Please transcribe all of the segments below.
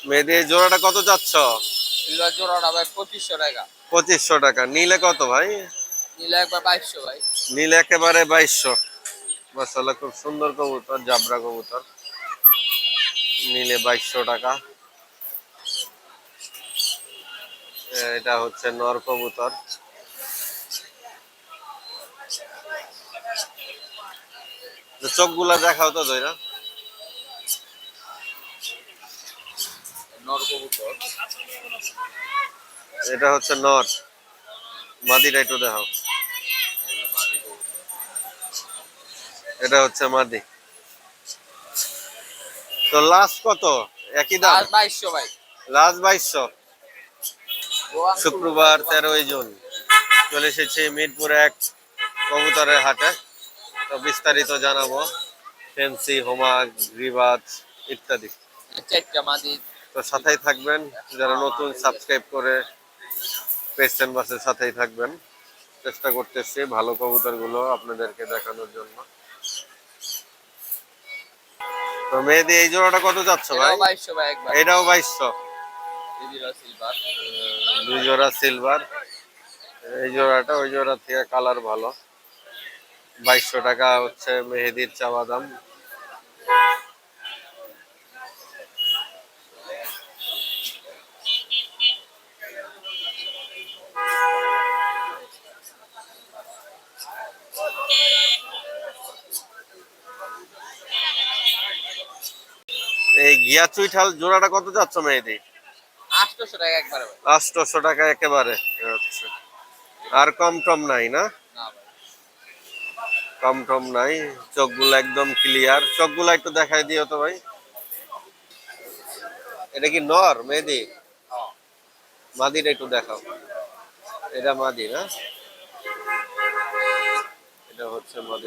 মেহেদি এই জোড়াটা কত চাচ্ছ? জোড়াটা ভাই 2500 টাকা। 2500 টাকা। নিলে কত ভাই? নিলে একবার 2200 ভাই। নিলে একেবারে 2200। মাশাআল্লাহ, খুব সুন্দর কবুতর, জাবরা কবুতর। নিলে 2200 টাকা। এটা হচ্ছে নর কবুতর। চোখগুলা দেখাও তো জয়রা। নর কবুতর। এটা হচ্ছে নর। মাদিটা একটু দেখাও। এটা হচ্ছে মাদি। তো লাস্ট কত? একই দাম? 2200 ভাই। লাস্ট 2200। শুক্রবার 13ই জুন চলে এসেছি মিরপুর 1 কবুতরের হাটে। তো বিস্তারিত জানাবো, ফেন্সি, হোমা, গ্রিবাজ ইত্যাদি। চারটা মাদি। তো সাথেই থাকবেন, যারা নতুন সাবস্ক্রাইব করে পেয়েছেন বাসের সাথেই থাকবেন। চেষ্টা করতেছি ভালো কবুতরগুলো আপনাদেরকে দেখানোর জন্য। তো মেহেদি এই জোড়াটা কত যাচ্ছ ভাই? 2200 ভাই একবার। এটাও 2200। এই জোড়া সিলভার। দুই জোড়া সিলভার। এই জোড়াটা ওই জোড়া থেকে কালার ভালো। 2200 টাকা হচ্ছে মেহেদির চাওয়া দাম। এই গিয়া চুইঠাল জোড়াটা কত যাচ্ছ মেহেদি? 800 টাকা একবার ভাই। 800 টাকা একেবারে। আচ্ছা, আর কম টম নাই না? না ভাই। কম টম নাই। চোখগুলো একদম ক্লিয়ার। চোখগুলো একটু দেখাই দিও তো ভাই। এটা কি নর মেহেদি? মাদিটা একটু দেখাও। এটা মাদি না? এটা হচ্ছে মাদি।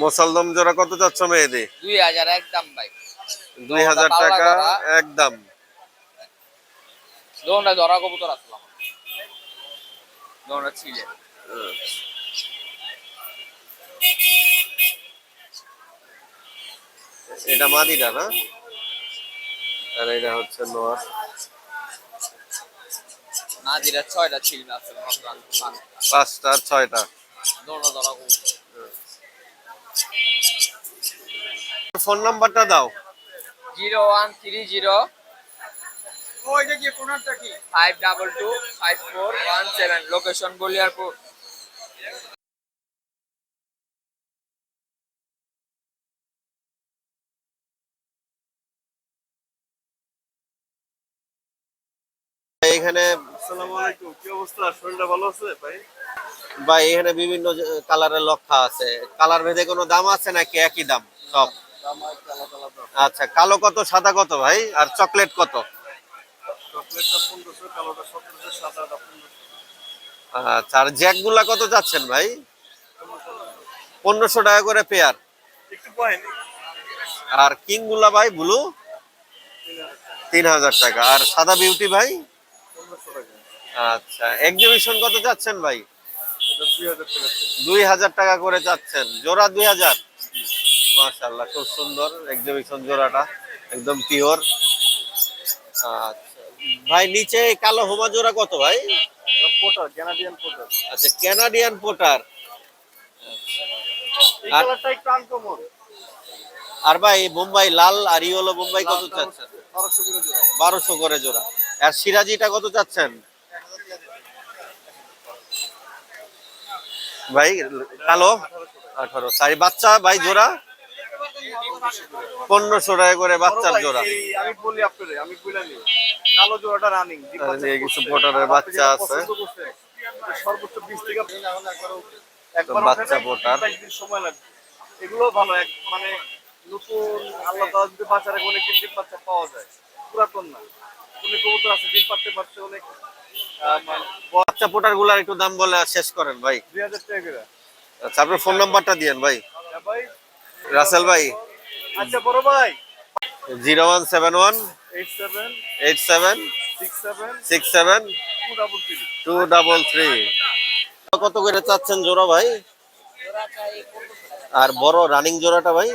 মোসালদম জোড়া কত যাচ্ছ মেহেদি? 2000 একদম ভাই। 2000 টাকা একদম। দোনটা ধরা কবুতর আসলাম। দোনটা ছিলে। এটা মাদিটা না? আর এটা হচ্ছে নর। মাদিরা 6টা ছিল আছে। 5টা আর 6টা। দোনটা ধরা কবুতর। ফোন নাম্বারটা দাও। 0130 ওইটা কি কোনটা কি 5225417 লোকেশন বলিয়ারপুর। এখানে আসসালামু আলাইকুম, কি অবস্থা? শরীরটা ভালো আছে ভাই? ভাই এখানে বিভিন্ন কালারের লক্ষা আছে। কালার ভেদে কোনো দাম আছে নাকি একই দাম সব? দাম একটু আলাদা আলাদা। আচ্ছা, কালো কত, সাদা কত ভাই? আর চকলেট কত? চকলেটটা 1500, কালোটা 1700, সাদাটা 1500। আচ্ছা, আর জ্যাক গুলা কত যাচ্ছেন ভাই? 1500 টাকা করে পেয়ার। একটু পয়েন্ট আর কিং গুলা ভাই ব্লু 3000 টাকা। আর সাদা বিউটি ভাই? 1500 টাকা। আচ্ছা, এক্সিবিশন কত যাচ্ছেন ভাই? এটা 2000 টাকা। 2000 টাকা করে যাচ্ছেন জোড়া। 2000। মাশাআল্লাহ, খুব সুন্দর এক্সিবিশন জোড়াটা, একদম পিওর। আচ্ছা ভাই, নিচে এই কালো হোমা জোড়া কত ভাই? Potter, Canadian potter. আচ্ছা, কানাডিয়ান পোটার। এই আর কালারটা একটু আনকমন। আর ভাই বোম্বাই লাল আর ইয়েলো বোম্বাই কত চাচ্ছেন? 1200 করে জোড়া। 1200 করে জোড়া। আর সিরাজিটা কত চাচ্ছেন ভাই? কালো 18। সারি বাচ্চা ভাই জোড়া 1500 টাকা করে বাচ্চার জোড়া। আমি বলি আপনারে, আমি কইলা নি কালো জোড়াটা রানিং। কিছু পোটারের বাচ্চা আছে। সর্বোচ্চ 20 থেকে তো বাচ্চা পোটার। সময় লাগবে। এগুলো ভালো, মানে নতুন আল্লাহ তাআলা যদি বাচ্চারা অনেক দিন বাচ্চা পাওয়া যায়, পুরাতন না। অনেক কবুতর আছে দিন পারতে পারছে অনেক। বাচ্চা পোটার গুলার একটু দাম বলে শেষ করেন ভাই। 2000 টাকা করে। আচ্ছা, আপনার ফোন নাম্বারটা দিয়েন ভাই। হ্যাঁ ভাই। রাসেল ভাই। আচ্ছা বড় ভাই। 0171 87 87 67 67 233। 233। কত করে চাচ্ছেন জোড়া ভাই? জোড়া চাই 1500 টাকা। আর বড় রানিং জোড়াটা ভাই?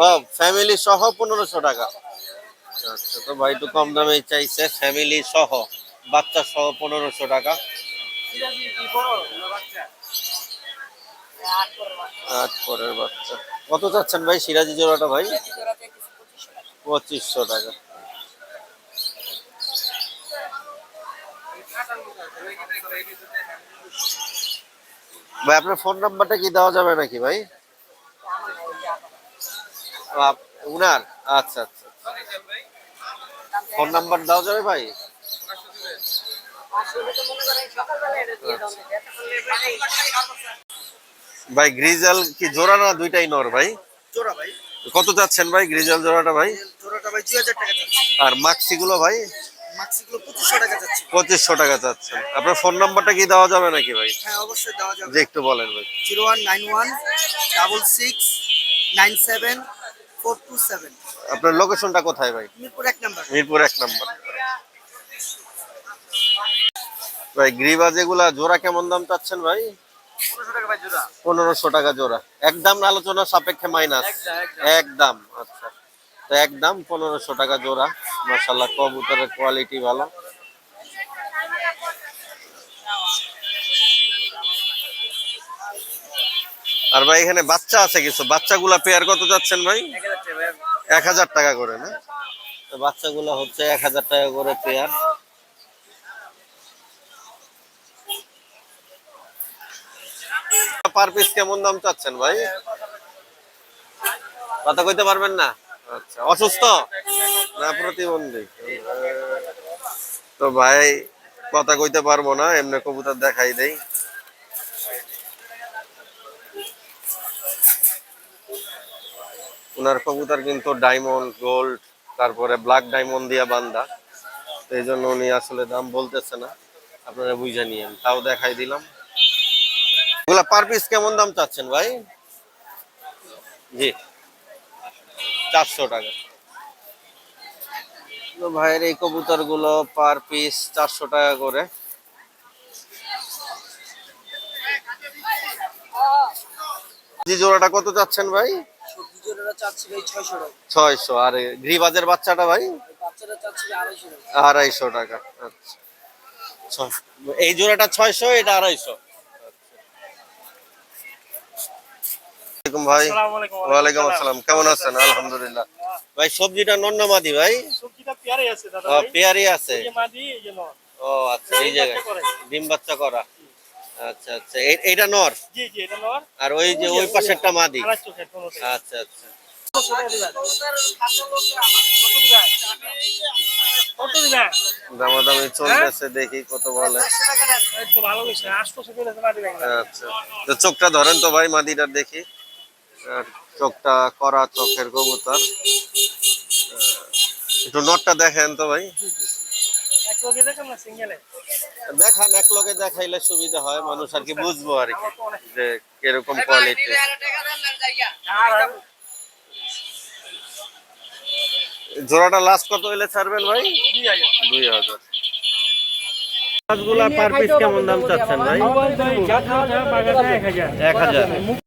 ও ফ্যামিলি সহ 1500 টাকা। আচ্ছা, তো ভাই একটু কম দামে চাইছে, ফ্যামিলি সহ বাচ্চা সহ 1500 টাকা। আট পরের বাচ্চা কত চাচ্ছেন ভাই সিরাজি জোড়াটা ভাই? 2500 টাকা। ভাই আপনার ফোন নাম্বারটা কি দেওয়া যাবে নাকি ভাই? উনার আচ্ছা আচ্ছা, ফোন নাম্বার দেওয়া যাবে ভাই? ভাই গ্রিজাল কি জোড়া না দুইটাই নর ভাই? জোড়া ভাই। কত যাচ্ছেন ভাই গ্রিজাল জোড়াটা ভাই? জোড়াটা ভাই 2000 টাকা যাচ্ছে। আর মাক্সি গুলো ভাই? মাক্সিগুলো 2500 টাকা যাচ্ছে। 2500 টাকা যাচ্ছেন। আপনার ফোন নাম্বারটা কি দেওয়া যাবে নাকি ভাই? হ্যাঁ অবশ্যই দেওয়া যাবে। যে একটু বলেন ভাই। 0191 66 97 427। আপনার লোকেশনটা কোথায় ভাই? মিরপুর 1 নাম্বার। মিরপুর 1 নম্বর। ভাই গ্রিবাজ এগুলা জোড়া কেমন দাম চাচ্ছেন ভাই? 1500 টাকা ভাই জোড়া। 1500 টাকা জোড়া। একদম আলোচনা সাপেক্ষে মাইনাস? একদম। আচ্ছা, তো একদম 1500 টাকা জোড়া। মাশাআল্লাহ কবুতরের কোয়ালিটি ভালো। আর ভাই এখানে বাচ্চা আছে কিছু, বাচ্চাগুলা পেয়ার কত যাচ্ছেন ভাই? 1000 টাকা করে না? তো বাচ্চাগুলো হচ্ছে 1000 টাকা করে পেয়ার। পার পিস কেমন দাম চাচ্ছেন ভাই? কথা কইতে পারবেন না? আচ্ছা, অসুস্থ না প্রতিবন্ধী? তো ভাই কথা কইতে পারবো না, এমনি কবুতর দেখাই দেই। ওনার কবুতর কিন্তু ডায়মন্ড গোল্ড তারপরে ব্ল্যাক ডায়মন্ড দিয়া বান্ধা, তো এই জন্য উনি আসলে দাম বলতেছে না, আপনারা বুঝে নিয়েন, তাও দেখাই দিলাম। ওগুলা পার পিস কেমন দাম চাচ্ছেন ভাই? জি 400 টাকা। তো ভাইয়ের এই কবুতর গুলো পার পিস 400 টাকা করে। জি জোড়াটা কত চাচ্ছেন ভাই? সবজি জোড়াটা চাচ্ছি ভাই 600 টাকা। 600। আর গ্রিবাজের বাচ্চাটা ভাই? বাচ্চাটা চাচ্ছি 250 টাকা। 250 টাকা। আচ্ছা, এই জোড়াটা 600, এটা 250। ভাই ওয়ালাইকুম আসসালাম, কেমন আছেন? আলহামদুলিল্লাহ। ভাই সবজিটা নন্না মাদি ভাই? সবজিটা পেয়ারে আছে দাদা ও ভাই। পেয়ারি আছে। এই যে মাদি এই যে নর। ও আচ্ছা, এই জায়গায় ডিম বাচ্চা করা। আচ্ছা আচ্ছা, এইটা নর? জি জি এটা নর। আর ওই যে ওই পাশেরটা মাদি? আড়াইশো টাকা কোনোতে। আচ্ছা আচ্ছা। কত দিবেন? কত দিবেন? দামাদামি চলতেছে, দেখি কত বলে। এই তো ভালো হইছে 800 করে মাদি দিবেন। আচ্ছা, তো চোখটা ধরেন তো ভাই মাদিটার দেখি। আর চোখটা করা চোখের কবুতর। একটু নটটা দেখেন তো ভাই। এক লগে দেখেন না সিঙ্গেলে? দেখান, এক লগে দেখাইলে সুবিধা হয়, মানুষ আর কি বুঝবো আর কি যে কিরকম কোয়ালিটি। জোড়াটা লাস্ট কত হইলে ছাড়বেন ভাই? 2000। মাছগুলা পার পিস কেমন দাম চাচ্ছেন ভাই? 1000।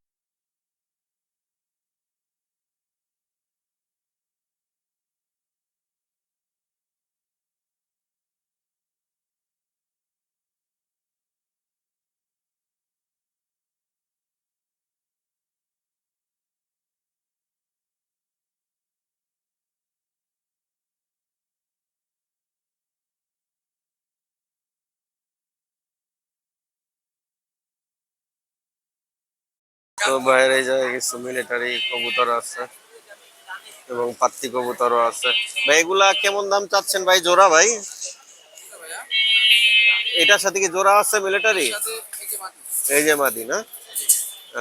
তো বাইরে এই জায়গায় কিছু মিলিটারি কবুতর আছে এবং পাত্তি কবুতরও আছে। ভাই এগুলা কেমন দাম চাচ্ছেন ভাই জোড়া ভাই? এটার সাথে কি জোড়া আছে মিলিটারি? এই যে মাদি না?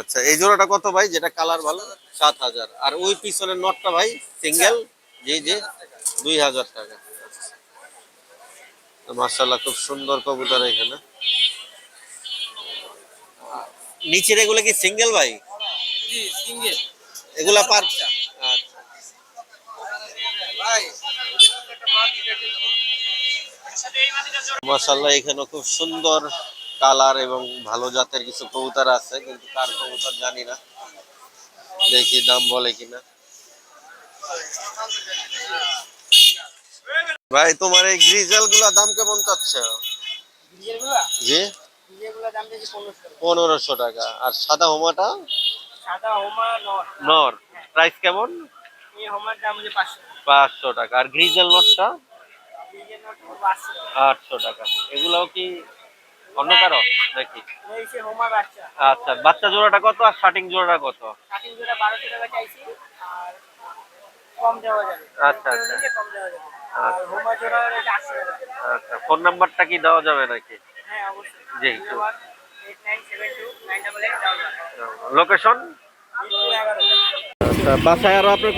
আচ্ছা, এই জোড়াটা কত ভাই যেটা কালার ভালো? 7000। আর ওই পিছনের নটটা ভাই সিঙ্গেল? জি জি 2000 টাকা। মাশাআল্লাহ খুব সুন্দর কবুতর এখানে। নিচের এগুলো কি সিঙ্গেল ভাই? জি সিঙ্গেল। এগুলা পার আচ্ছা। মাশাআল্লাহ এখানে খুব সুন্দর কালার এবং ভালো জাতের কিছু কবুতর আছে, কিন্তু কার কবুতর জানি না। দেখি দাম বলে কিনা। ভাই তোমার এই গ্রিজেল গুলা দাম কেমন চাচ্ছে? বিয়েগুলা জি বিয়েগুলা দাম দিয়েছি 1500 টাকা। 1500 টাকা। আর সাদা হোমাটা? সাদা হোমা নর। নর প্রাইস কেমন? এই হোমার দাম হচ্ছে 500 টাকা। 500 টাকা। আর গ্রিজেল নটটা? বিয়ের নট 800 টাকা। 800 টাকা। এগুলাও কি অন্য কারো নাকি? এই সে হোমার বাচ্চা। আচ্ছা, বাচ্চা জোড়াটা কত আর শার্টিং জোড়াটা কত? কাটিং যেটা 1200 টাকা চাইছি আর কম দেওয়া যাবে। আচ্ছা আচ্ছা কম দেওয়া যাবে। আর হোমা জোড়া হচ্ছে 800 টাকা। আচ্ছা, ফোন নাম্বারটা কি দেওয়া যাবে নাকি? হ্যাঁ অবশ্যই। জি একটু। 8972 লোকেশন? 11। আচ্ছা, বাসায় আরো আপনার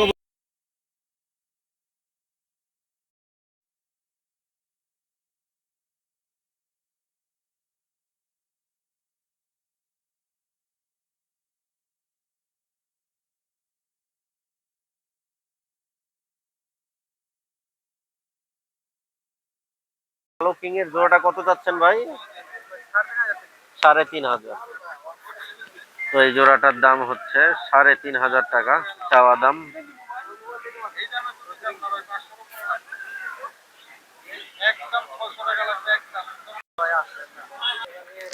কালো কিং এর জোড়াটা কত যাচ্ছেন ভাই? 3500। তো এই জোড়াটার দাম হচ্ছে 3500 টাকা চাওয়া দাম।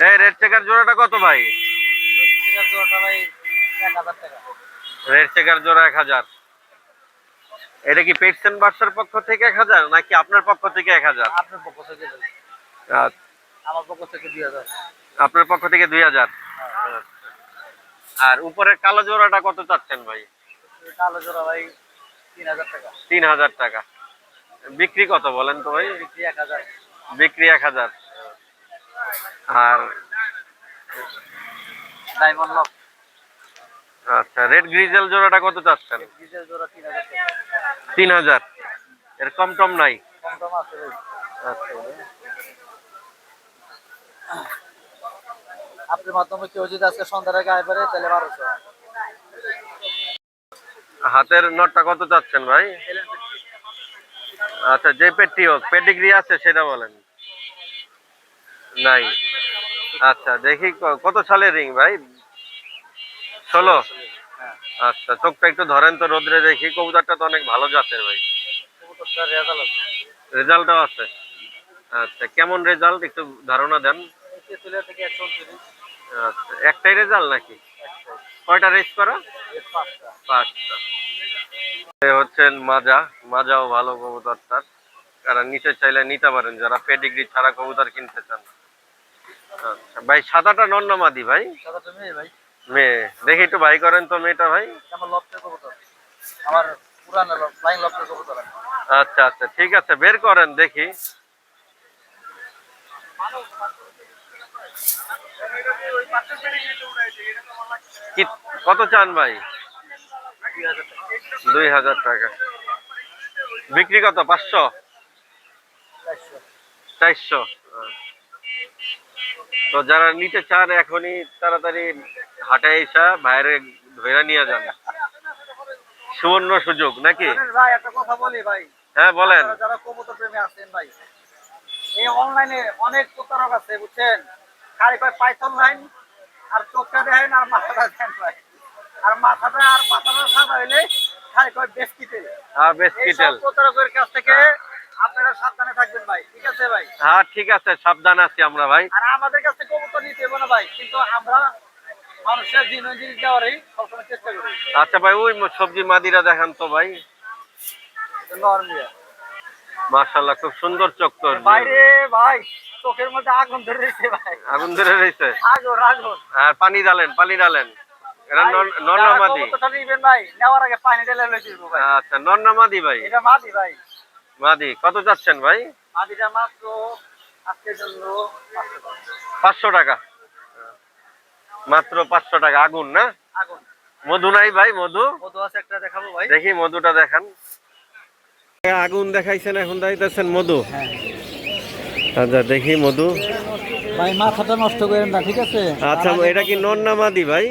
এই রেড চেকার জোড়াটা কত ভাই? এটা জোড়াটা ভাই 1000 টাকা। রেড চেকার জোড়া 1000। এটা কি পেটস এন্ড বার্ডসের পক্ষ থেকে 1000 নাকি আপনার পক্ষ থেকে 1000? আপনার পক্ষ থেকে দেব। আচ্ছা, আমার পক্ষ থেকে 2000। আপনার পক্ষ থেকে 2000। আর উপরের কালো জোড়াটা কত চাচ্ছেন ভাই? কালো জোড়া ভাই 3000 টাকা। 3000 টাকা। বিক্রি কত বলেন তো ভাই? বিক্রি 1000। বিক্রি 1000। আর ডায়মন্ড লক আচ্ছা, রেড গ্রিজেল জোড়াটা কত চাচ্ছেন? ডিজেল জোড়া 3000 টাকা। 3000। এর কম টম নাই? কম দাম আছে ভাই। আচ্ছা, আপনার মাধ্যমে কেউ যদি আজকে সন্ধ্যার আগে আয় পারে তাহলে 1200। হাতের নটটা কত চাচ্ছেন ভাই? আচ্ছা, যে পেটি হোক, পেডিগ্রি আছে সেটা বলেন। নাই। আচ্ছা, দেখি কত সালের রিং ভাই? 16। আচ্ছা, চোখটা একটু ধরেন তো রোদ্রে দেখি। কবুতরটা তো অনেক ভালো জাতের ভাই। কবুতরটা রেজাল্ট আছে। রেজাল্টও আছে? আচ্ছা, কেমন রেজাল্ট একটু ধারণা দেন। 31 থেকে 129। আচ্ছা, একটাই রেজাল্ট নাকি? কয়টা রেস করা? 5টা। 5টা। এ হচ্ছেন মাজা। মাজাও ভালো কবুতরটার। কারণ নিতে চাইলে নিতে পারেন যারা পেডিগ্রি ছাড়া কবুতর কিনতে চান। আচ্ছা ভাই, সাদাটা নর না মাদি ভাই? সাদাটা মেয়ে ভাই। মেয়ে। দেখি একটু ভাই করেন তো মেয়েটা ভাই। আমার লফটের কবুতর। আমার পুরানো ফ্লাইং লফটের কবুতর। আচ্ছা আচ্ছা, ঠিক আছে, বের করেন দেখি। কি কত চান ভাই? 2000 টাকা। বিক্রি কত? 500? 400। তো যারা নিতে চান এখনই তাড়াতাড়ি হাটে এসে বাইরে ধরে নিয়ে যান। সুবর্ণ সুযোগ নাকি? ভাই একটা কথা বলি ভাই। হ্যাঁ বলেন। যারা কবুতর প্রেমী আছেন ভাই, এই অনলাইনে অনেক প্রতারক আছে বুঝছেন। খালি কয় পাইথন লাইন আর চোখটা দেখেন আর মাথাটা দেন ভাই। আর মাথাটা আর মাথাটা সাদা হইলে খালি কয় বেস্কিতে। হ্যাঁ, এই বেস্কিটেল। সব প্রতারকের কাছ থেকে আপনারা সাবধানে থাকবেন ভাই, ঠিক আছে ভাই? হ্যাঁ ঠিক আছে, সাবধান আছি আমরা ভাই। আর আমাদের কাছে কবুতর নিতে হবে না ভাই, কিন্তু আমরা মানুষের জিনিস দেওয়ারই সবসময় চেষ্টা করি। আচ্ছা ভাই, ওই সবজি মাদিরা দেখান তো ভাই। নরমিয়া মাশাআল্লাহ, খুব সুন্দর চোখ তোর। বাইরে ভাই চোখের মধ্যে আগুন ধরে রয়েছে ভাই। আগুন ধরে রয়েছে। আগুন আগুন। আর পানি ডালেন, পানি ডালেন। এটা নর না মাদি? কবুতরটা নিবেন ভাই, নেওয়ার আগে পানি ঢেলে লয়ে দিব ভাই। আচ্ছা, নর না মাদি ভাই? এটা মাদি ভাই। মাদি। কত যাচ্ছেন ভাই? মাদিটা মাত্র আজকের জন্য 500 টাকা। মাত্র 500 টাকা। আগুন না? আগুন। মধু নাই ভাই? মধু মধু আছে একটা দেখাবো ভাই। দেখি, মধুটা দেখান। আগুন দেখাইছেন, এখন দেখাইতেছেন মধু। আচ্ছা, দেখি মধু। ভাই মাথাটা নষ্ট করেন না, ঠিক আছে? আচ্ছা, এটা কি নর না মাদি ভাই?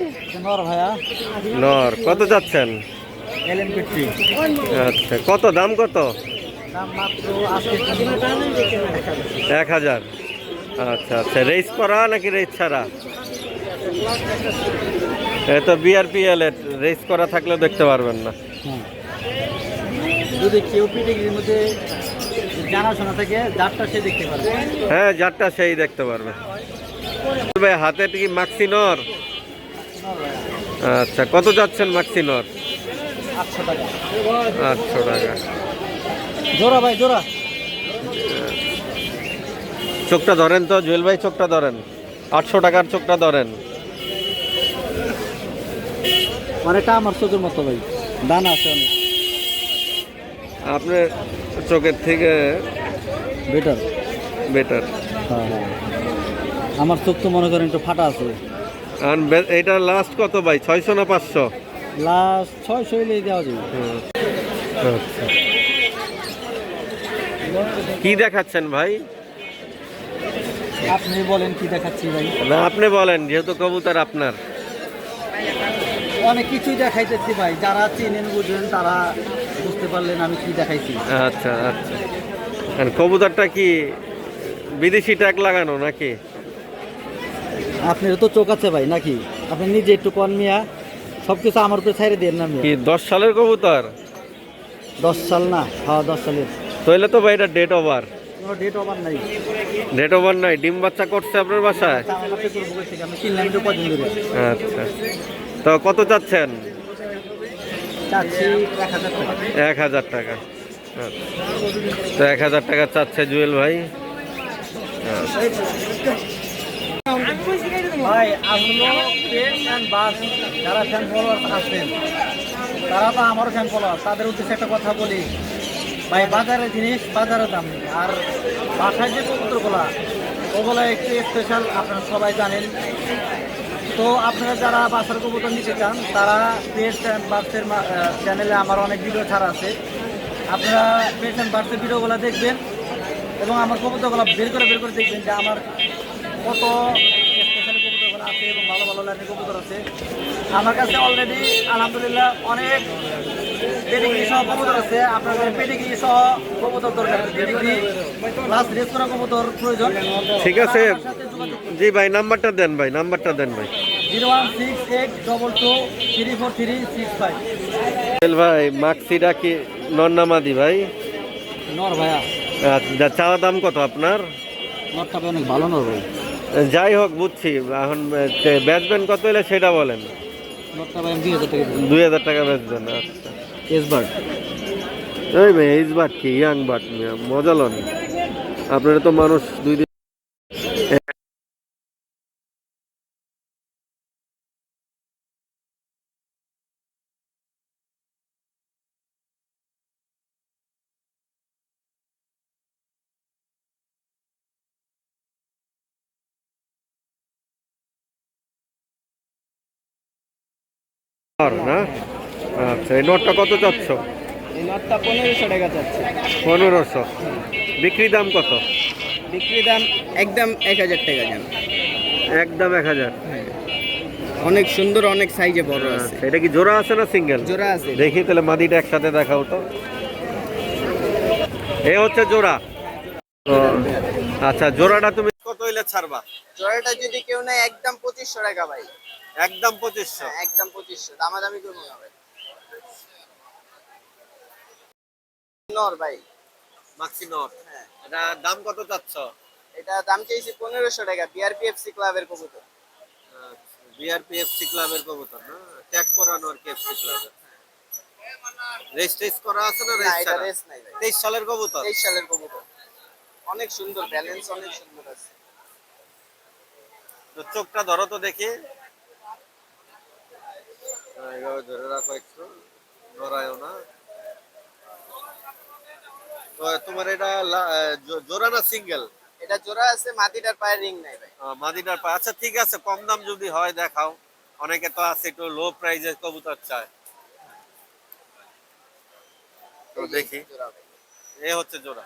নর ভাইয়া। নর। কত যাচ্ছেন? এলএমপিটি। আচ্ছা, কত দাম? কত দাম? মাত্র আজকের জন্য 1000। আচ্ছা আচ্ছা, রেস করা নাকি রেস ছাড়া? এই তো বিআরপিএল এর রেস করা থাকলেও দেখতে পারবেন না। হ্যাঁ, যদি কেউ পেডিগ্রির মধ্যে জানাশোনা থাকে যারটা সে দেখতে পারবে। হ্যাঁ, যারটা সেই দেখতে পারবে। ভাই হাতে কি মাক্সিনর? আচ্ছা, কত যাচ্ছেন মাক্সিনর? 800 টাকা 800 টাকা জোড়া ভাই, জোড়া। চোখটা ধরেন তো জুয়েল ভাই, চোখটা ধরেন। 800 টাকার চোখটা ধরেন। অনেকটা আমার চোখের মতো ভাই, দানা আছে অনেক। আপনার চোখের থেকে বেটার। বেটার। হ্যাঁ হ্যাঁ, আমার চোখ তো মনে করেন একটু ফাটা আছে। আর এটা লাস্ট কত ভাই, 600 না 500? লাস্ট 600 হইলেই দেওয়া যাবে। আচ্ছা, কি দেখাচ্ছেন ভাই? আপনি বলেন কি দেখাচ্ছি ভাই? না, আপনি বলেন, যেহেতু কবুতর আপনার। অনেক কিছুই দেখাইতেছি ভাই, যারা চেনেন বুঝেন তারা বুঝতে পারলেন আমি কি দেখাইছি। আচ্ছা আচ্ছা, আর কবুতরটা কি বিদেশি ট্যাগ লাগানো নাকি? আপনার তো চোখ আছে ভাই নাকি? আপনি নিজে একটু কন মিয়া, সব কিছু আমার উপরে ছাইড়ে দেন না মিয়া। কি 10 সালের কবুতর? 10 সাল না? হ্যাঁ 10 সালের। তাহলে তো ভাই এটা ডেট ওভার। কোনো ডেট ওভার নাই। ডেট ওভার নাই, ডিম বাচ্চা করছে আপনার বাসায়? আমার কাছে করবো কই থেকে? আমি কিনলাম একটু কদিন ধরে। আচ্ছা, তো কত চাচ্ছেন? চাচ্ছি 1000 টাকা। 1000 টাকা। আচ্ছা, তো 1000 টাকা চাচ্ছে জুয়েল ভাই। ভাই আসলে ফ্রেন্ড অ্যান্ড বাস যারা ফ্যান ফলোয়ার আছেন তারা তো আমারও ফ্যান ফলোয়ার, তাদের উদ্দেশ্যে একটা কথা বলি ভাই, বাজারের জিনিস বাজারের দাম নেই। আর বাসায় যে কবুতরগুলা ওগুলো একটু স্পেশাল, আপনারা সবাই জানেন। তো আপনারা যারা বাসার কবুতর নিতে চান তারা পেস্ট অ্যান্ড বার্সের চ্যানেলে আমার অনেক ভিডিও ছাড়া আছে, আপনারা পেস্ট অ্যান্ড বার্সের ভিডিওগুলো দেখবেন এবং আমার কবুতরগুলো বের করে দেখবেন যে আমার কত স্পেশালি কবুতরগুলো আছে এবং ভালো ভালো লাইনের কবুতর আছে আমার কাছে অলরেডি। আলহামদুলিল্লাহ অনেক পেডিগ্রি সহ কবুতর আছে। আপনাদের পেডিগ্রি সহ কবুতর দরকার, পেডিগ্রি প্লাস রেস করা কবুতর প্রয়োজন। ঠিক আছে জি ভাই, নাম্বারটা দেন ভাই, নাম্বারটা দেন ভাই। 01682234365। জুয়েল ভাই, মাক্সিটা কি নন্নামাদি ভাই? নর ভাইয়া। আচ্ছা, চাওয়া দাম কত আপনার? নরটা অনেক ভালো নর ভাই। যাই হোক, বুঝছি। এখন বেচবেন কত হলে সেটা বলেন। নরটা ভাই 2000 টাকা। 2000 টাকা বেচবেন? আচ্ছা, এসবার্ড। এই ভাই, এইজ বাট কি ইয়াং বাট, মজা লন। আপনারা তো মানুষ 2 দিন পর না। আচ্ছা, এই নোটটা কত চাচ্ছ? এই নরটা 1500 টাকা যাচ্ছে। 1500। বিক্রি দাম কত? বিক্রি দাম একদম 1000 টাকা জান। একদম 1000। অনেক সুন্দর, অনেক সাইজে বড় আছে। আচ্ছা, এটা কি জোড়া আছে না সিঙ্গেল? জোড়া আছে। দেখি তাহলে মাদিটা একসাথে দেখাও তো। এ হচ্ছে জোড়া। ও, আচ্ছা, জোড়াটা তুমি কত হইলে ছাড়বা? জোড়াটা যদি কেউ নেয় একদম 2500 টাকা ভাই। একদম 2500। হ্যাঁ, একদম 2500, দামাদামি করবো না ভাই। নর ভাই, মাক্সি নট। হ্যাঁ। এটা দাম কত চাচ্ছ? এটা দাম চাইছি 1500 টাকা, বিআরপিএফসি ক্লাবের কবুতর। বিআরপিএফসি ক্লাবের কবুতর না? ট্যাগ করানো আর কেএফসি ক্লাবের। রেজিস্ট্রেস করা আছে না? না, রেজিস্ট্রেস এটা রেস নাই ভাই। 23 সালের কবুতর। 23 সালের কবুতর, অনেক সুন্দর, ব্যালেন্স অনেক সুন্দর আছে। তো চোখটা ধরো তো দেখি। এইভাবে ধরে রাখো, একটু নড়ায়ও না। তো তোমার এটা জোড়া না সিঙ্গেল? এটা জোড়া আছে, মাটিটার পায়ে রিং নাই ভাই। মাদিনার পা। আচ্ছা, ঠিক আছে, কম দাম যদি হয় দেখাও। অনেকে তো আছে একটু লো প্রাইজের কবুতর চায়, তো দেখি। জোড়া ভাই। এ হচ্ছে জোড়া।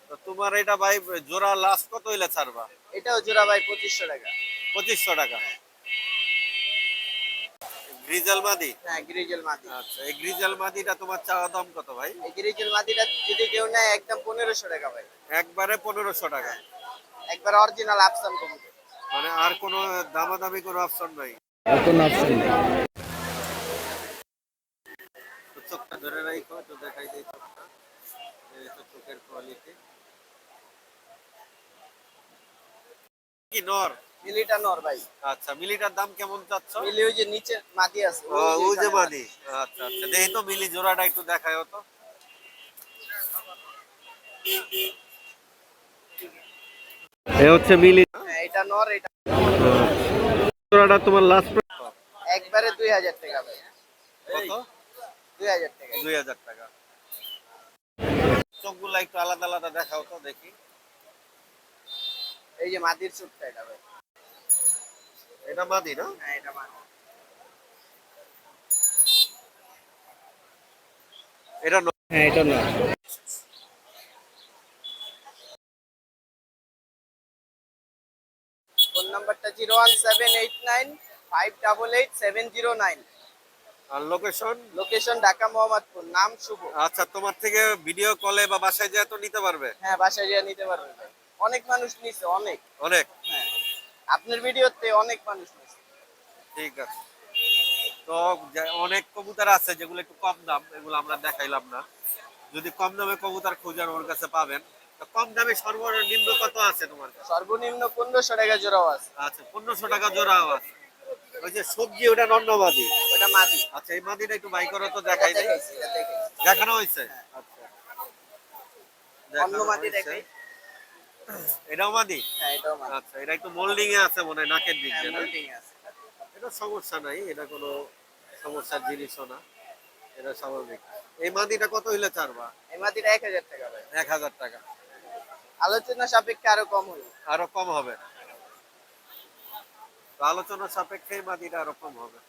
তো তোমার এটা ভাই জোড়া লাস্ট কত হইলে ছাড়বা? এটাও জোড়া ভাই 2500 টাকা। 2500 টাকা। গ্রিজেল মাদি? হ্যাঁ, গ্রিজেল মাদি। আচ্ছা, এই গ্রিজেল মাদিটা তোমার চাওয়া দাম কত ভাই? এই গ্রিজেল মাদিটা যদি কেউ নেয় একদম 1500 টাকা ভাই। একবারে 1500 টাকা। একবার অরিজিনাল আফসান কবুতর। মানে আর কোনো দামাদামি কোনো অপশন নাই? তো চোখটা ধরে রাখো, তো দেখাই দিই চোখটা। এই তো চোখের কোয়ালিটি। কি নর? মিলিটা নর ভাই। আচ্ছা, মিলিটার দাম কেমন চাচ্ছ? মিলি ওই যে নিচে মাদি আছে, ও, ওই যে ওই যে এখানে মাদি। আচ্ছা আচ্ছা, দেখি তো মিলি জোড়াটা একটু দেখায় তো। এ হচ্ছে মিলি। হ্যাঁ, এটা নর, এটা জোড়াটা তোমার লাস্ট একবারে 2000 টাকা ভাই। কত? 2000 টাকা। 2000 টাকা। চোখগুলা একটু আলাদা আলাদা দেখাও তো দেখি। এই যে মাদির চুটটা এটা ভাই। এটা মাদি না? হ্যাঁ, এটা মাদি। এটা হ্যাঁ এটা না। ফোন নাম্বারটা 01789588709। আর লোকেশন? লোকেশন ঢাকা মোহাম্মদপুর, নাম শুভ। আচ্ছা, তোমার থেকে ভিডিও কলে বা বাসায় যেয়ে তো নিতে পারবে? হ্যাঁ, বাসায় গিয়ে নিতে পারবেন ভাই। অনেক মানুষ নিছে, অনেক। অনেক। হ্যাঁ, আপনার ভিডিওতে অনেক মানুষ নিছে। ঠিক আছে। তো অনেক কবুতর আছে যেগুলো একটু কম দাম, এগুলো আমরা দেখাইলাম না। যদি কম দামে কবুতর খোঁজার ওর কাছে পাবেন। তো কম দামে সর্বনিম্ন কত আছে তোমার কাছে? সর্বনিম্ন 1500 টাকা জোড়াও আছে। আচ্ছা, 1500 টাকা জোড়াও আছে। ওই যে সবজি, ওটা নন্নবাদী। ওটা মাদি। আচ্ছা, এই মাদিটা একটু বাই করো তো, দেখাই দেয়। দেখাইছি, এটা দেখাইছি। দেখানো হয়েছে? আচ্ছা, অন্য দেখানো মাদি হয়েছে। দেখাই। এটাও মাদি? হ্যাঁ, এটাও মাদি। আচ্ছা, এটা একটু মোল্ডিং এ আছে মনে হয়, নাকের দিক হ্যাঁ, দিয়ে না? মোল্ডিং আছে। এটা সমস্যা নাই, এটা কোনো সমস্যার জিনিসও না, এটা স্বাভাবিক। এই মাদিটা কত হইলে ছাড়বা? এই মাদিটা 1000 টাকা ভাই। 1000 টাকা। আলোচনা সাপেক্ষে আরো কম হইবে। আরো কম হবে? তো আলোচনা সাপেক্ষে এই মাদিটা আরো কম হবে।